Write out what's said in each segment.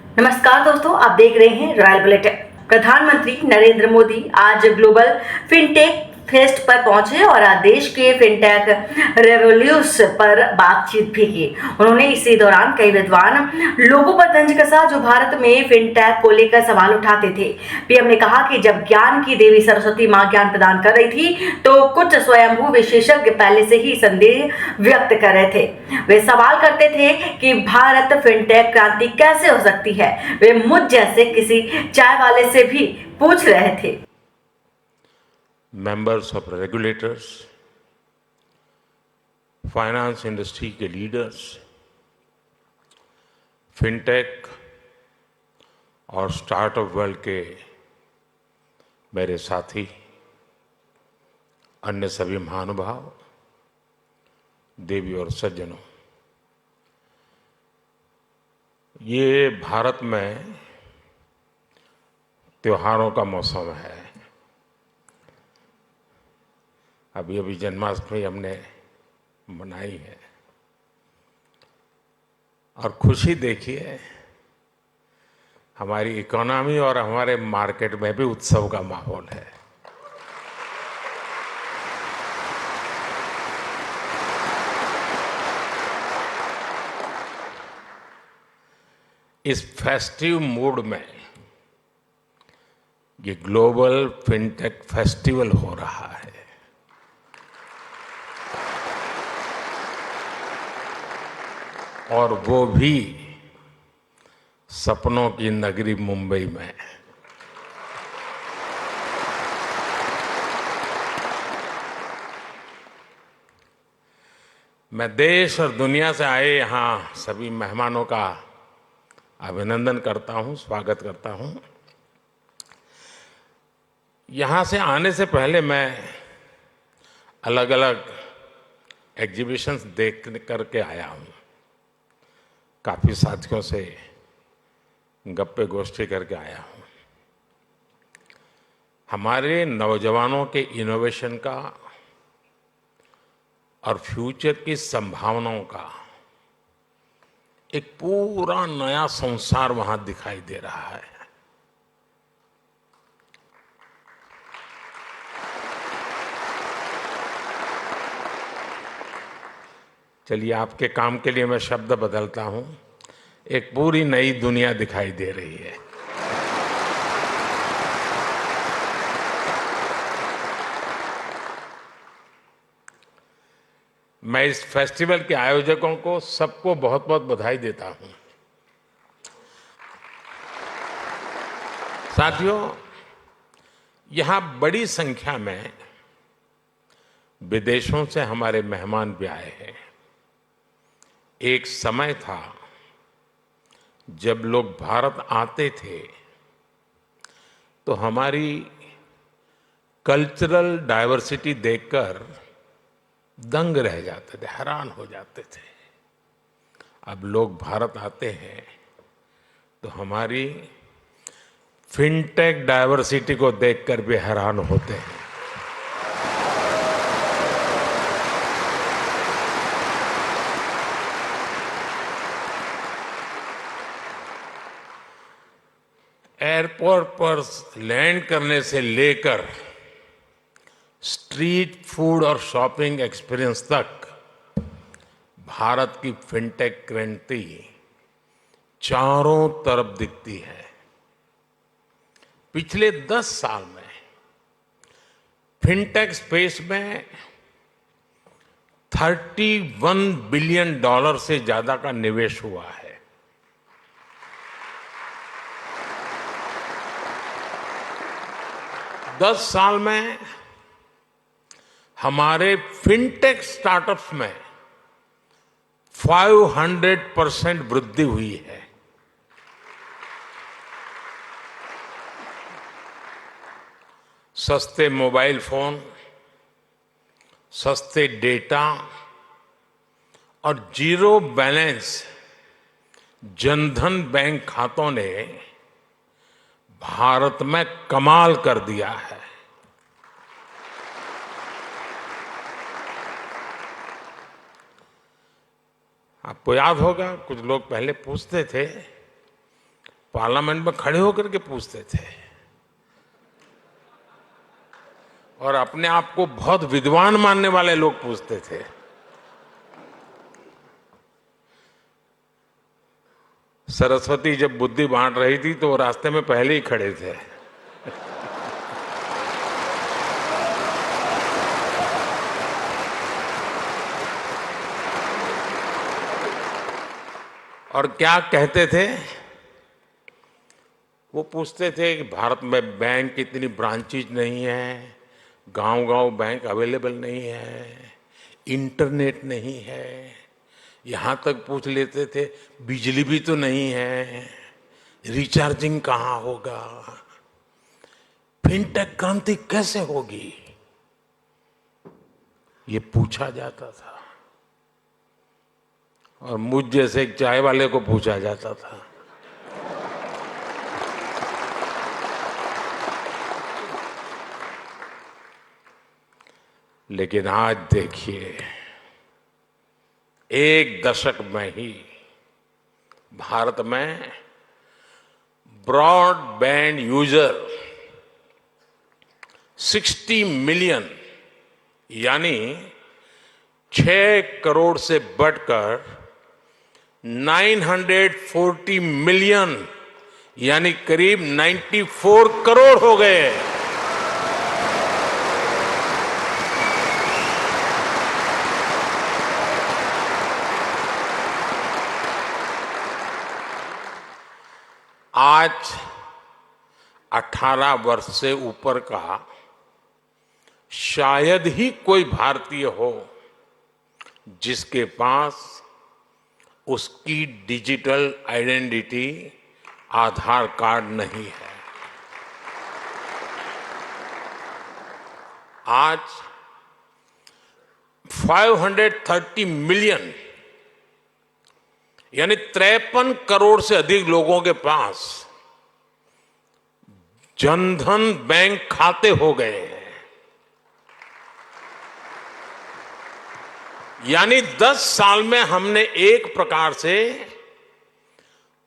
नमस्कार दोस्तों, आप देख रहे हैं रॉयल बुलेटिन। प्रधानमंत्री नरेंद्र मोदी आज ग्लोबल फिनटेक फेस्ट पर पहुंचे और देश के फिनटेक रेवोल्यूशन पर बातचीत भी की। उन्होंने इसी दौरान कई विद्वान लोगों पर तंज कसा जो भारत में फिनटेक को लेकर सवाल उठाते थे। पीएम ने कहा कि जब ज्ञान की देवी सरस्वती मां ज्ञान प्रदान कर रही थी तो कुछ स्वयंभू विशेषज्ञ पहले से ही संदेह व्यक्त कर रहे थे। वे सवाल करते थे कि भारत फिनटेक क्रांति कैसे हो सकती है। वे मुझ जैसे किसी चाय वाले से भी पूछ रहे थे। Members of regulators, finance industry के लीडर्स, फिनटेक और स्टार्टअप वर्ल्ड के मेरे साथी, अन्य सभी महानुभाव, देवी और सज्जनों, ये भारत में त्योहारों का मौसम है। अभी अभी जन्माष्टमी हमने मनाई है और खुशी देखिए, हमारी इकोनॉमी और हमारे मार्केट में भी उत्सव का माहौल है। इस फेस्टिव मूड में ये ग्लोबल फिनटेक फेस्टिवल हो रहा है। और वो भी सपनों की नगरी मुंबई में। मैं देश और दुनिया से आए यहाँ सभी मेहमानों का अभिनंदन करता हूँ, स्वागत करता हूँ। यहाँ से आने से पहले मैं अलग अलग एग्जीबिशंस देख करके आया हूँ। काफ़ी साथियों से गप्पे गोष्ठी करके आया हूँ। हमारे नौजवानों के इनोवेशन का और फ्यूचर की संभावनाओं का एक पूरा नया संसार वहाँ दिखाई दे रहा है। चलिए, आपके काम के लिए मैं शब्द बदलता हूँ। एक पूरी नई दुनिया दिखाई दे रही है। मैं इस फेस्टिवल के आयोजकों को सबको बहुत बहुत बधाई देता हूँ। साथियों, यहाँ बड़ी संख्या में विदेशों से हमारे मेहमान भी आए हैं। एक समय था जब लोग भारत आते थे तो हमारी कल्चरल डाइवर्सिटी देखकर दंग रह जाते थे, हैरान हो जाते थे। अब लोग भारत आते हैं तो हमारी फिनटेक डाइवर्सिटी को देखकर भी हैरान होते हैं। एयरपोर्ट पर लैंड करने से लेकर स्ट्रीट फूड और शॉपिंग एक्सपीरियंस तक भारत की फिनटेक क्रांति चारों तरफ दिखती है। पिछले 10 साल में फिनटेक स्पेस में $31 बिलियन से ज्यादा का निवेश हुआ है। दस साल में हमारे फिनटेक स्टार्टअप्स में 500% वृद्धि हुई है। सस्ते मोबाइल फोन, सस्ते डेटा और जीरो बैलेंस जनधन बैंक खातों ने भारत में कमाल कर दिया है। आपको याद होगा, कुछ लोग पहले पूछते थे पार्लियामेंट में खड़े होकर के पूछते थे और अपने आप को बहुत विद्वान मानने वाले लोग पूछते थे। सरस्वती जब बुद्धि बांट रही थी तो वो रास्ते में पहले ही खड़े थे। और क्या कहते थे? वो पूछते थे कि भारत में बैंक की इतनी ब्रांचेज नहीं है, गांव-गांव बैंक अवेलेबल नहीं है, इंटरनेट नहीं है, यहां तक पूछ लेते थे बिजली भी तो नहीं है, रिचार्जिंग कहां होगा, फिनटेक क्रांति कैसे होगी, ये पूछा जाता था। और मुझ जैसे एक चाय वाले को पूछा जाता था। लेकिन आज देखिए, एक दशक में ही भारत में ब्रॉडबैंड यूजर 60 मिलियन यानी 6 करोड़ से बढ़कर 940 मिलियन यानी करीब 94 करोड़ हो गए। आज 18 वर्ष से ऊपर का शायद ही कोई भारतीय हो जिसके पास उसकी डिजिटल आइडेंटिटी आधार कार्ड नहीं है। आज 530 मिलियन यानी 53 करोड़ से अधिक लोगों के पास जनधन बैंक खाते हो गए हैं। यानी 10 साल में हमने एक प्रकार से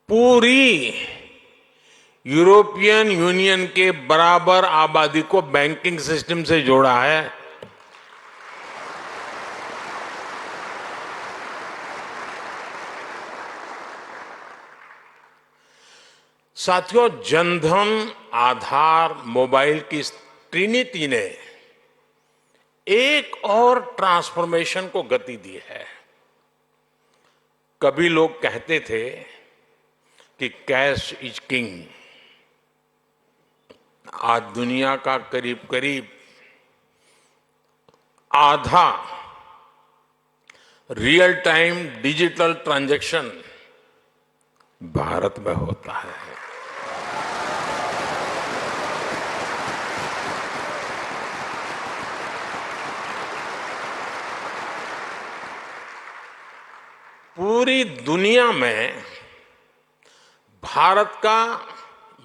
पूरी यूरोपियन यूनियन के बराबर आबादी को बैंकिंग सिस्टम से जोड़ा है। साथियों, जनधन, आधार, मोबाइल की इस ट्रिनिटी ने एक और ट्रांसफॉर्मेशन को गति दी है। कभी लोग कहते थे कि कैश इज किंग। आज दुनिया का करीब करीब आधा real time digital transaction Bharat में होता है। पूरी दुनिया में भारत का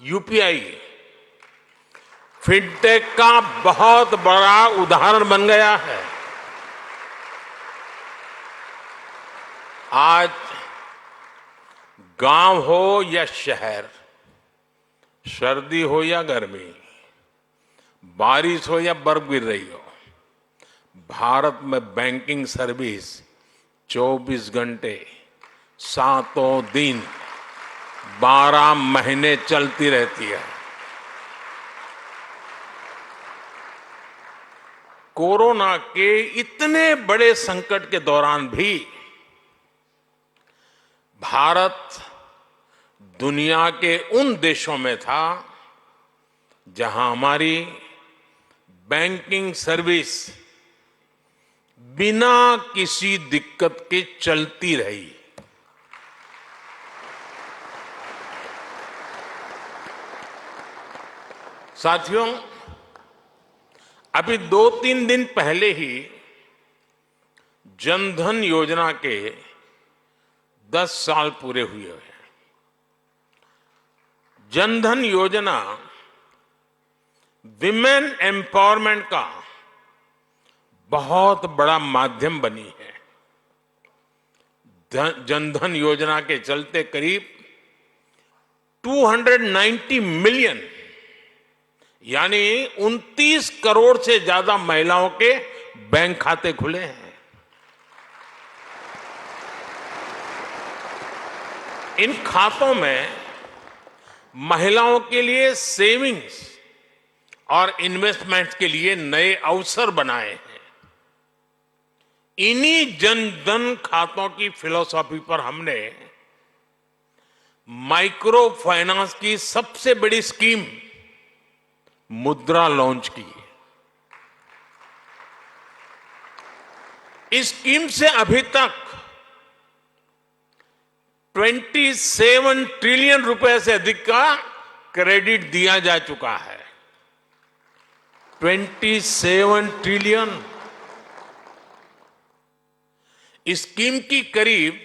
यूपीआई फिनटेक का बहुत बड़ा उदाहरण बन गया है। आज गांव हो या शहर, सर्दी हो या गर्मी, बारिश हो या बर्फ गिर रही हो, भारत में बैंकिंग सर्विस 24 घंटे, 7 दिन, 12 महीने चलती रहती है। कोरोना के इतने बड़े संकट के दौरान भी भारत दुनिया के उन देशों में था जहां हमारी बैंकिंग सर्विस बिना किसी दिक्कत के चलती रही। साथियों, अभी 2-3 दिन पहले ही जनधन योजना के 10 साल पूरे हुए हैं। जनधन योजना विमेन एम्पावरमेंट का बहुत बड़ा माध्यम बनी है। जनधन योजना के चलते करीब 290 मिलियन यानी 29 करोड़ से ज्यादा महिलाओं के बैंक खाते खुले हैं। इन खातों में महिलाओं के लिए सेविंग्स और इन्वेस्टमेंट्स के लिए नए अवसर बनाए हैं। इन्हीं जन धन खातों की फिलॉसफी पर हमने माइक्रो फाइनेंस की सबसे बड़ी स्कीम मुद्रा लॉन्च की। इस स्कीम से अभी तक 27 ट्रिलियन रुपए से अधिक का क्रेडिट दिया जा चुका है। 27 ट्रिलियन। इस स्कीम की करीब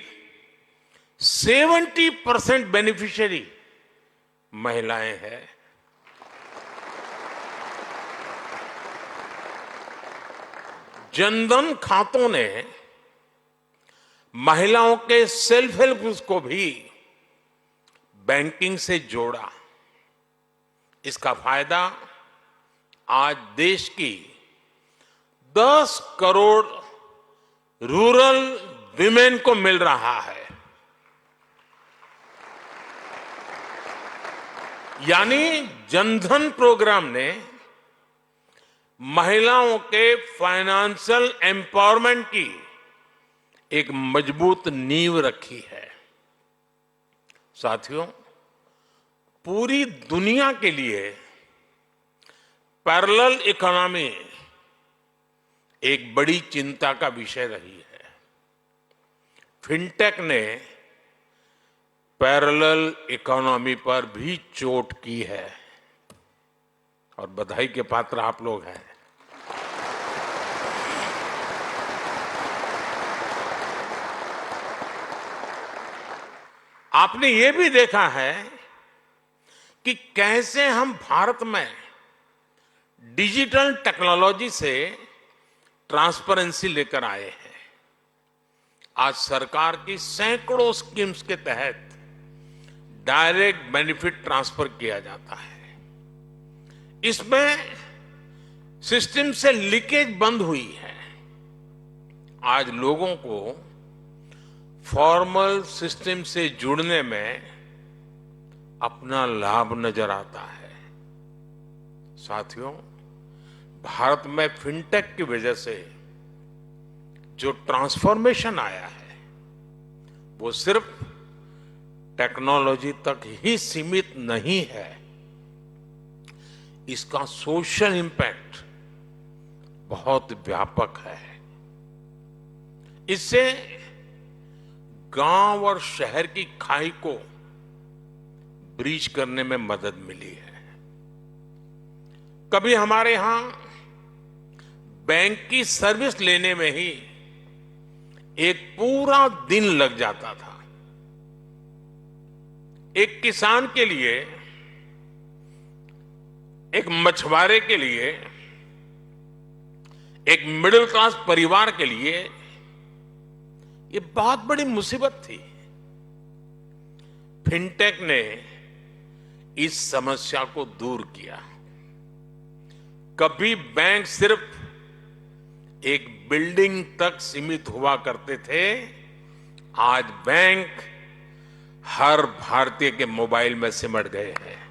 70% बेनिफिशियरी महिलाएं हैं। जनधन खातों ने महिलाओं के सेल्फ हेल्प ग्रुप्स को भी बैंकिंग से जोड़ा। इसका फायदा आज देश की 10 करोड़ रूरल विमेन को मिल रहा है। यानी जनधन प्रोग्राम ने महिलाओं के फाइनेंशियल एम्पावरमेंट की एक मजबूत नींव रखी है। साथियों, पूरी दुनिया के लिए पैरेलल इकोनॉमी एक बड़ी चिंता का विषय रही है। फिनटेक ने पैरेलल इकोनॉमी पर भी चोट की है और बधाई के पात्र आप लोग हैं। आपने ये भी देखा है कि कैसे हम भारत में डिजिटल टेक्नोलॉजी से ट्रांसपेरेंसी लेकर आए हैं। आज सरकार की सैकड़ों स्कीम्स के तहत डायरेक्ट बेनिफिट ट्रांसफर किया जाता है। इसमें सिस्टम से लीकेज बंद हुई है। आज लोगों को फॉर्मल सिस्टम से जुड़ने में अपना लाभ नजर आता है। साथियों, भारत में फिनटेक की वजह से जो ट्रांसफॉर्मेशन आया है वो सिर्फ टेक्नोलॉजी तक ही सीमित नहीं है। इसका सोशल इंपैक्ट बहुत व्यापक है। इससे गांव और शहर की खाई को ब्रीच करने में मदद मिली है। कभी हमारे यहां बैंक की सर्विस लेने में ही एक पूरा दिन लग जाता था। एक किसान के लिए, एक मछुआरे के लिए, एक मिडिल क्लास परिवार के लिए ये बहुत बड़ी मुसीबत थी। फिनटेक ने इस समस्या को दूर किया। कभी बैंक सिर्फ एक बिल्डिंग तक सीमित हुआ करते थे, आज बैंक हर भारतीय के मोबाइल में सिमट गए हैं।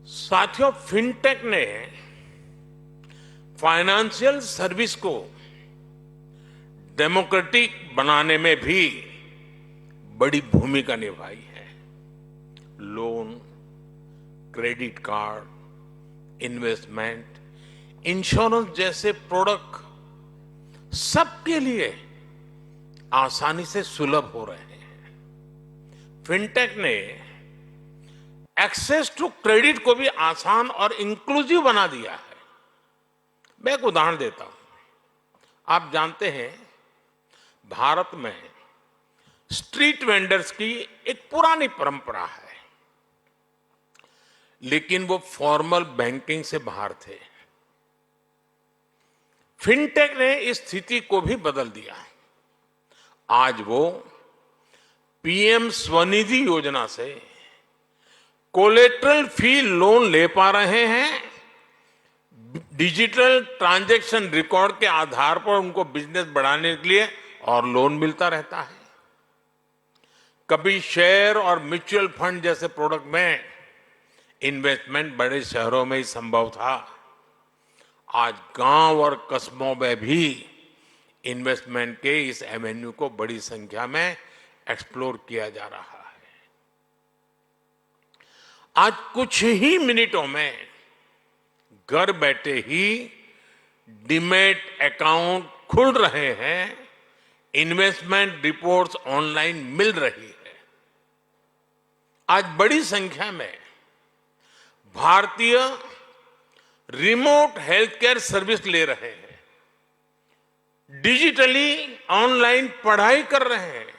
साथियों, फिनटेक ने फाइनेंशियल सर्विस को डेमोक्रेटिक बनाने में भी बड़ी भूमिका निभाई है। Loan, credit card, investment, insurance जैसे प्रोडक्ट सबके लिए आसानी से सुलभ हो रहे हैं। फिनटेक ने एक्सेस टू क्रेडिट को भी आसान और इंक्लूसिव बना दिया है। मैं एक उदाहरण देता हूं। आप जानते हैं, भारत में स्ट्रीट वेंडर्स की एक पुरानी परंपरा है, लेकिन वो फॉर्मल बैंकिंग से बाहर थे। फिनटेक ने इस स्थिति को भी बदल दिया। आज वो पीएम स्वनिधि योजना से कोलेटरल फ्री लोन ले पा रहे हैं। डिजिटल ट्रांजैक्शन रिकॉर्ड के आधार पर उनको बिजनेस बढ़ाने के लिए और लोन मिलता रहता है। कभी शेयर और म्यूचुअल फंड जैसे प्रोडक्ट में इन्वेस्टमेंट बड़े शहरों में ही संभव था। आज गांव और कस्बों में भी इन्वेस्टमेंट के इस एवेन्यू को बड़ी संख्या में एक्सप्लोर किया जा रहा है। आज कुछ ही मिनटों में घर बैठे ही डीमैट अकाउंट खुल रहे हैं, इन्वेस्टमेंट रिपोर्ट्स ऑनलाइन मिल रही है। आज बड़ी संख्या में भारतीय रिमोट हेल्थ केयर सर्विस ले रहे हैं, डिजिटली ऑनलाइन पढ़ाई कर रहे हैं,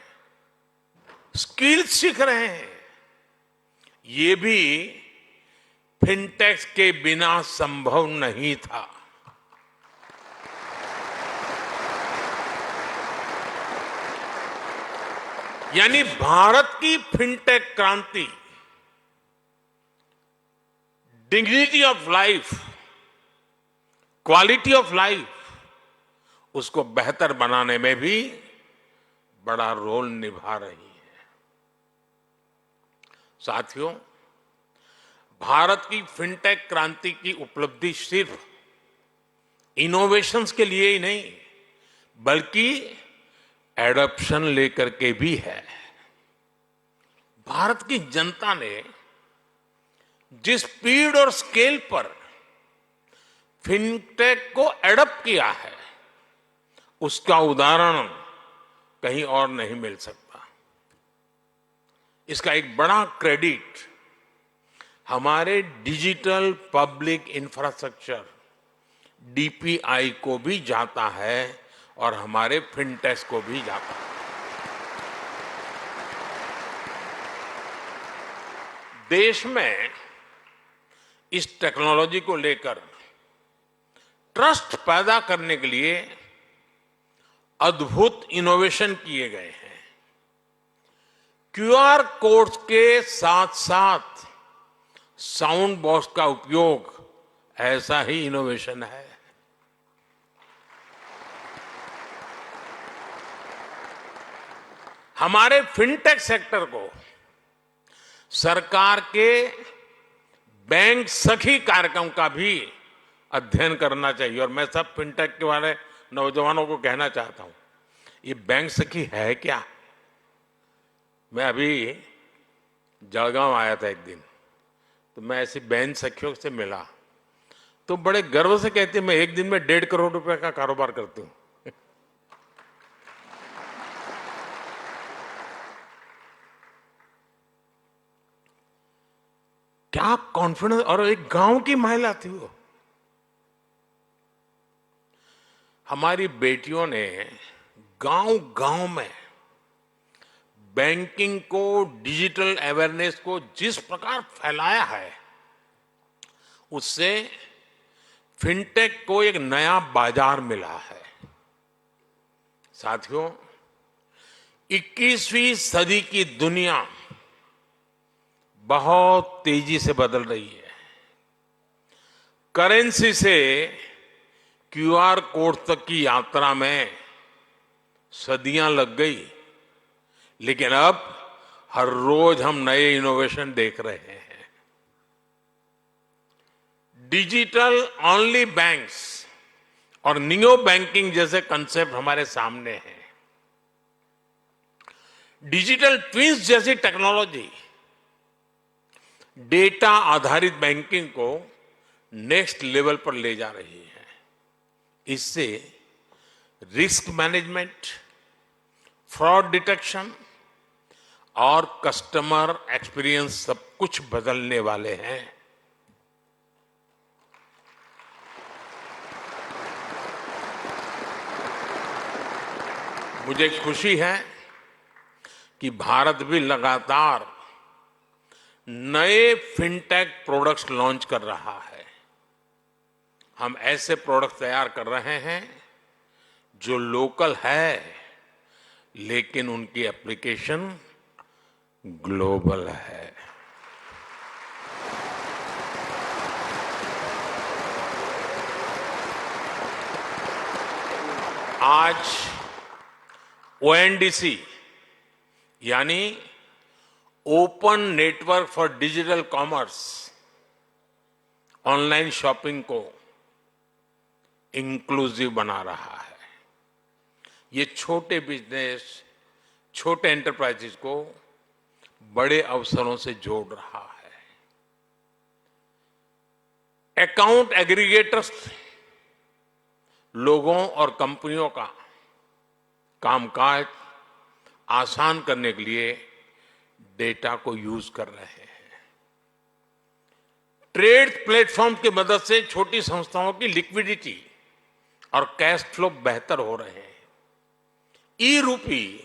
स्किल्स सीख रहे हैं। ये भी फिनटेक्स के बिना संभव नहीं था। यानी भारत की फिनटेक क्रांति dignity of life, quality of life, उसको बेहतर बनाने में भी बड़ा रोल निभा रही है। साथियों, भारत की फिनटेक क्रांति की उपलब्धि सिर्फ इनोवेशंस के लिए ही नहीं, बल्कि एडॉप्शन लेकर के भी है। भारत की जनता ने जिस स्पीड और स्केल पर फिनटेक को एडॉप्ट किया है, उसका उदाहरण कहीं और नहीं मिल सकता। इसका एक बड़ा क्रेडिट हमारे डिजिटल पब्लिक इंफ्रास्ट्रक्चर डीपीआई को भी जाता है और हमारे फिनटेक्स को भी जाता है। देश में इस टेक्नोलॉजी को लेकर ट्रस्ट पैदा करने के लिए अद्भुत इनोवेशन किए गए हैं। क्यूआर कोड्स के साथ साथ साउंड बॉक्स का उपयोग ऐसा ही इनोवेशन है। हमारे फिनटेक सेक्टर को सरकार के बैंक सखी कार्यक्रम का भी अध्ययन करना चाहिए। और मैं सब फिनटेक के वाले नौजवानों को कहना चाहता हूं, ये बैंक सखी है क्या? मैं अभी जलगांव आया था एक दिन, तो मैं ऐसी बैंक सखियों से मिला तो बड़े गर्व से कहते मैं एक दिन में 1.5 करोड़ रुपए का कारोबार करती हूं। क्या कॉन्फिडेंस! और एक गांव की महिला थी वो। हमारी बेटियों ने गांव गांव में बैंकिंग को, डिजिटल अवेयरनेस को जिस प्रकार फैलाया है, उससे फिनटेक को एक नया बाजार मिला है। साथियों, 21वीं सदी की दुनिया बहुत तेजी से बदल रही है। करेंसी से क्यूआर कोड तक की यात्रा में सदियां लग गई, लेकिन अब हर रोज हम नए इनोवेशन देख रहे हैं। डिजिटल ओनली बैंक्स और नियो बैंकिंग जैसे कंसेप्ट हमारे सामने हैं। डिजिटल ट्विंस जैसी टेक्नोलॉजी डेटा आधारित बैंकिंग को नेक्स्ट लेवल पर ले जा रही है। इससे रिस्क मैनेजमेंट, फ्रॉड डिटेक्शन और कस्टमर एक्सपीरियंस सब कुछ बदलने वाले हैं। मुझे खुशी है कि भारत भी लगातार नए फिनटेक प्रोडक्ट्स लॉन्च कर रहा है। हम ऐसे प्रोडक्ट तैयार कर रहे हैं जो लोकल है लेकिन उनकी एप्लीकेशन ग्लोबल है। आज ओएनडीसी यानी open network for digital commerce online shopping को इंक्लूसिव बना रहा है। ये छोटे बिजनेस, छोटे एंटरप्राइजेस को बड़े अवसरों से जोड़ रहा है। अकाउंट एग्रीगेटर्स लोगों और कंपनियों का कामकाज आसान करने के लिए डेटा को यूज कर रहे हैं। ट्रेड प्लेटफॉर्म की मदद से छोटी संस्थाओं की लिक्विडिटी और कैश फ्लो बेहतर हो रहे हैं। ई रूपी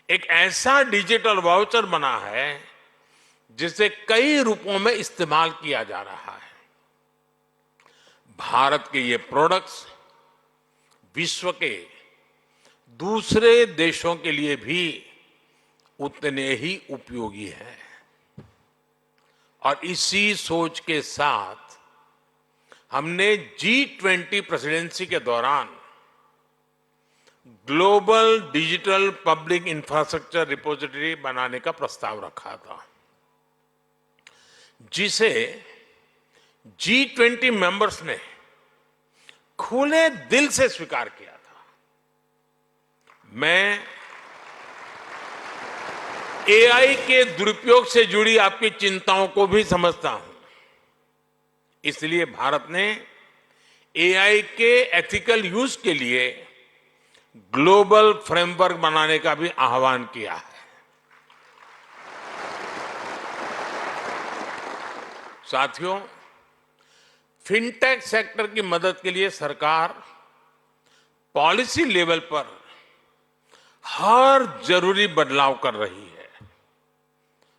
एक ऐसा डिजिटल वाउचर बना है जिसे कई रूपों में इस्तेमाल किया जा रहा है। भारत के ये प्रोडक्ट्स विश्व के दूसरे देशों के लिए भी उतने ही उपयोगी हैं। और इसी सोच के साथ हमने G20 प्रेसिडेंसी के दौरान global digital public infrastructure repository बनाने का प्रस्ताव रखा था, जिसे G20 मेंबर्स ने खुले दिल से स्वीकार किया था। मैं एआई के दुरुपयोग से जुड़ी आपकी चिंताओं को भी समझता हूं। इसलिए भारत ने एआई के एथिकल यूज के लिए ग्लोबल फ्रेमवर्क बनाने का भी आह्वान किया है। साथियों, फिनटेक सेक्टर की मदद के लिए सरकार पॉलिसी लेवल पर हर जरूरी बदलाव कर रही है।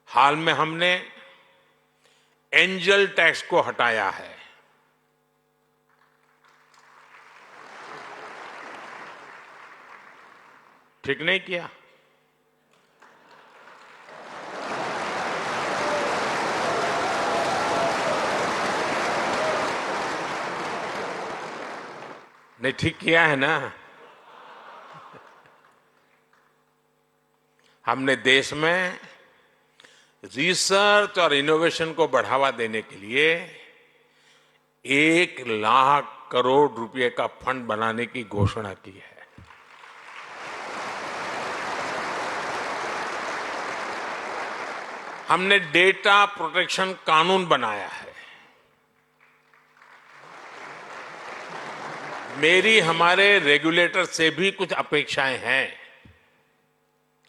हाल में हमने एंजल टैक्स को हटाया है। ठीक नहीं किया? नहीं, ठीक किया है ना? हमने देश में रिसर्च और इनोवेशन को बढ़ावा देने के लिए 1,00,000 करोड़ रुपए का फंड बनाने की घोषणा की है। हमने डेटा प्रोटेक्शन कानून बनाया है। मेरी हमारे रेगुलेटर से भी कुछ अपेक्षाएं हैं।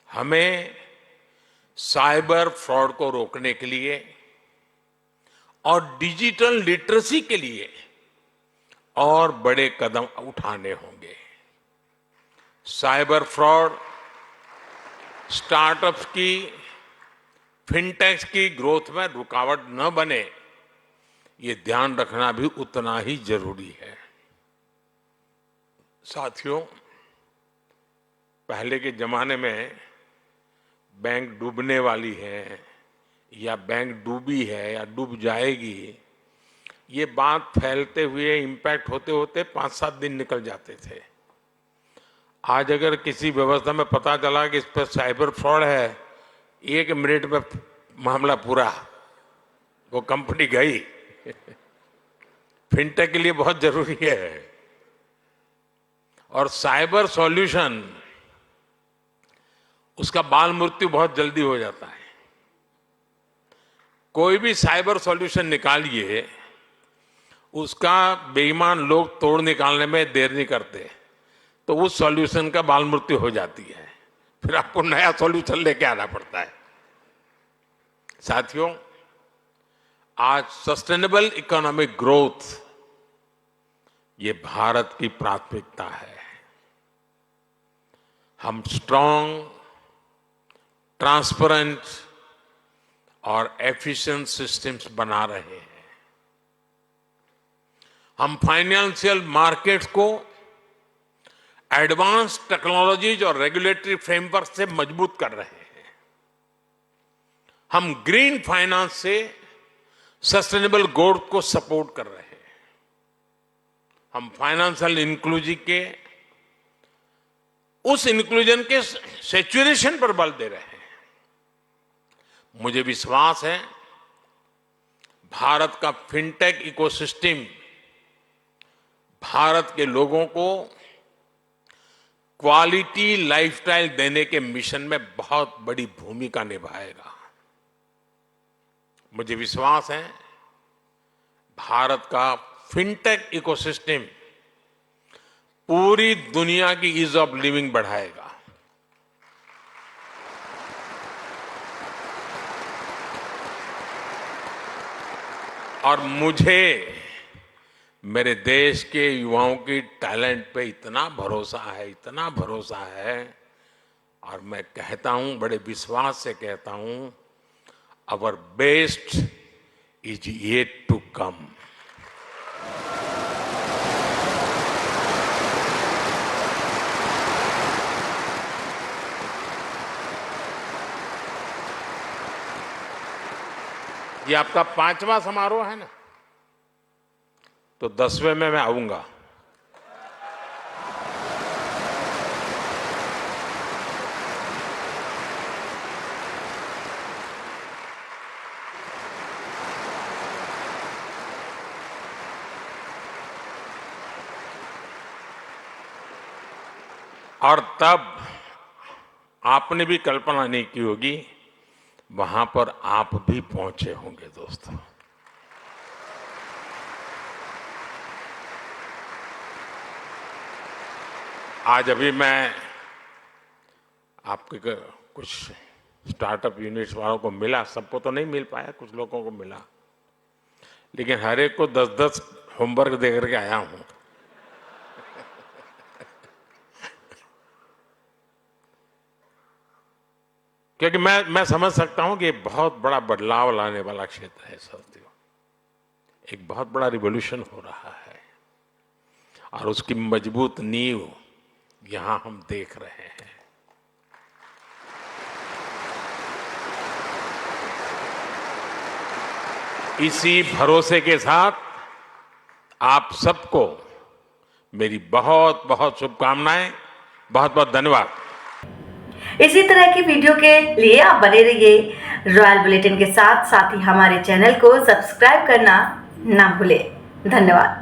हमें साइबर फ्रॉड को रोकने के लिए और डिजिटल लिटरेसी के लिए और बड़े कदम उठाने होंगे। साइबर फ्रॉड स्टार्टअप्स की, फिनटेक्स की ग्रोथ में रुकावट न बने, ये ध्यान रखना भी उतना ही जरूरी है। साथियों, पहले के जमाने में बैंक डूबने वाली है या बैंक डूबी है या डूब जाएगी, ये बात फैलते हुए इंपैक्ट होते होते 5-7 दिन निकल जाते थे। आज अगर किसी व्यवस्था में पता चला कि इस पर साइबर फ्रॉड है, 1 मिनट में मामला पूरा, वो कंपनी गई। फिनटेक के लिए बहुत जरूरी है। और साइबर सॉल्यूशन, उसका बाल मृत्यु बहुत जल्दी हो जाता है। कोई भी साइबर सॉल्यूशन निकालिए, उसका बेईमान लोग तोड़ निकालने में देर नहीं करते, तो उस सॉल्यूशन का बाल मृत्यु हो जाती है। फिर आपको नया सॉल्यूशन लेके आना पड़ता है। साथियों, आज सस्टेनेबल इकोनॉमिक ग्रोथ ये भारत की प्राथमिकता है। हम स्ट्रांग, ट्रांसपेरेंट और एफिशिएंट सिस्टम्स बना रहे हैं। हम फाइनेंशियल मार्केट्स को एडवांस टेक्नोलॉजीज और रेगुलेटरी फ्रेमवर्क से मजबूत कर रहे हैं। हम ग्रीन फाइनेंस से सस्टेनेबल ग्रोथ को सपोर्ट कर रहे हैं। हम फाइनेंशियल इंक्लूजन के सैचुरेशन पर बल दे रहे हैं। मुझे विश्वास है भारत का फिनटेक इकोसिस्टम भारत के लोगों को क्वालिटी लाइफस्टाइल देने के मिशन में बहुत बड़ी भूमिका निभाएगा। मुझे विश्वास है भारत का फिनटेक इकोसिस्टम पूरी दुनिया की ईज ऑफ लिविंग बढ़ाएगा। और मुझे मेरे देश के युवाओं की टैलेंट पे इतना भरोसा है और मैं कहता हूं, बड़े विश्वास से कहता हूं, our best is yet to come. ये आपका 5वां समारोह है ना, तो 10वें में मैं आऊंगा। और तब आपने भी कल्पना नहीं की होगी, वहां पर आप भी पहुंचे होंगे दोस्तों। आज अभी मैं आपके कुछ स्टार्टअप यूनिट्स वालों को मिला, सबको तो नहीं मिल पाया, कुछ लोगों को मिला, लेकिन हर एक को 10-10 होमवर्क दे करके आया हूं। क्योंकि मैं समझ सकता हूं कि ये बहुत बड़ा बदलाव लाने वाला क्षेत्र है साथियों। एक बहुत बड़ा रिवॉल्यूशन हो रहा है और उसकी मजबूत नींव यहां हम देख रहे हैं। इसी भरोसे के साथ आप सबको मेरी बहुत बहुत शुभकामनाएं, बहुत बहुत धन्यवाद। इसी तरह की वीडियो के लिए आप बने रहिए रॉयल बुलेटिन के साथ ही हमारे चैनल को सब्सक्राइब करना ना भूलें। धन्यवाद।